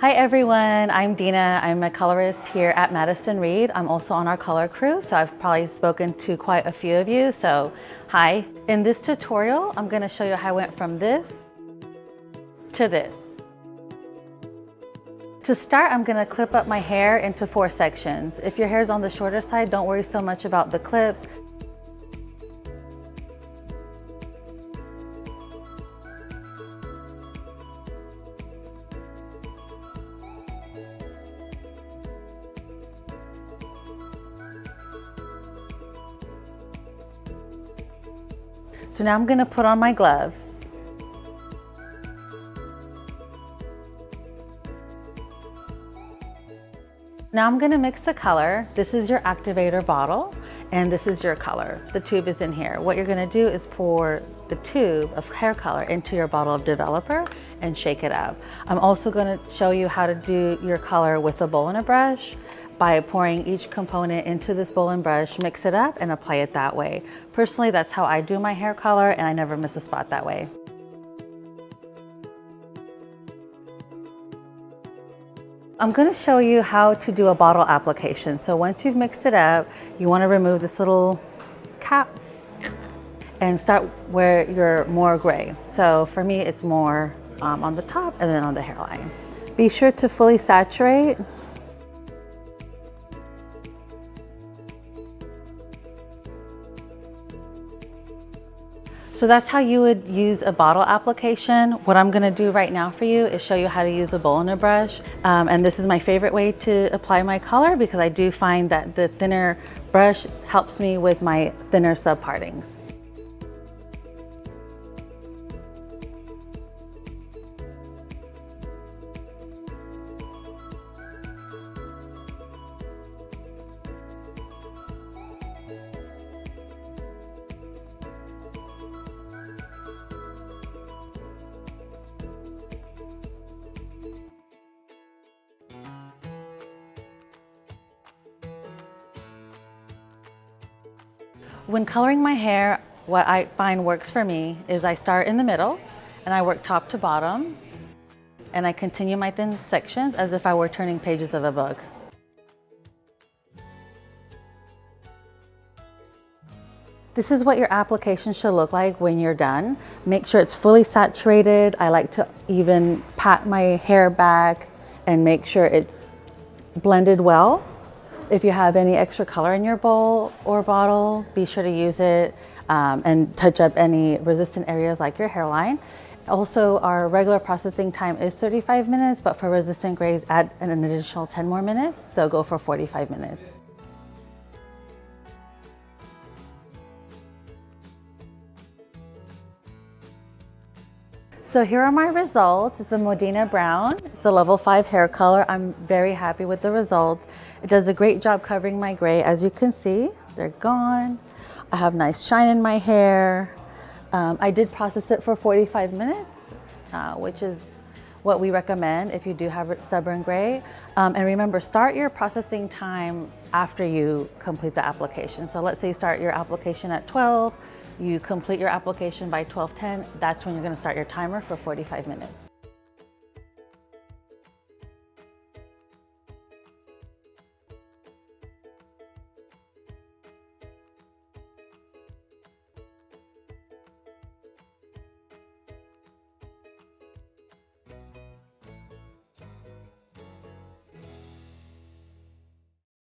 Hi everyone, I'm Dinna. I'm a colorist here at Madison Reed. I'm also on our color crew, so I've probably spoken to quite a few of you, so hi. In this tutorial, I'm going to show you how I went from this to this. To start, I'm going to clip up my hair into 4 sections. If your hair is on the shorter side, don't worry so much about the clips. So now I'm going to put on my gloves. Now I'm going to mix the color. This is your activator bottle and this is your color. The tube is in here. What you're going to do is pour the tube of hair color into your bottle of developer and shake it up. I'm also going to show you how to do your color with a bowl and a brush by pouring each component into this bowl and brush, mix it up and apply it that way. Personally, that's how I do my hair color and I never miss a spot that way. I'm going to show you how to do a bottle application. So once you've mixed it up, you want to remove this little cap and start where you're more gray. So for me, it's more on the top and then on the hairline. Be sure to fully saturate. So that's how you would use a bottle application. What I'm gonna do right now for you is show you how to use a bowl and a brush. And this is my favorite way to apply my color because I do find that the thinner brush helps me with my thinner subpartings. When coloring my hair, what I find works for me is I start in the middle and I work top to bottom and I continue my thin sections as if I were turning pages of a book. This is what your application should look like when you're done. Make sure it's fully saturated. I like to even pat my hair back and make sure it's blended well. If you have any extra color in your bowl or bottle, be sure to use it and touch up any resistant areas like your hairline. Also, our regular processing time is 35 minutes, but for resistant grays, add an additional 10 more minutes, so go for 45 minutes. So here are my results. It's the Modena Brown. It's a level 5 hair color. I'm very happy with the results. It does a great job covering my gray. As you can see, they're gone. I have nice shine in my hair. I did process it for 45 minutes, which is what we recommend if you do have stubborn gray. And remember, start your processing time after you complete the application. So let's say you start your application at 12, you complete your application by 12:10, that's when you're going to start your timer for 45 minutes.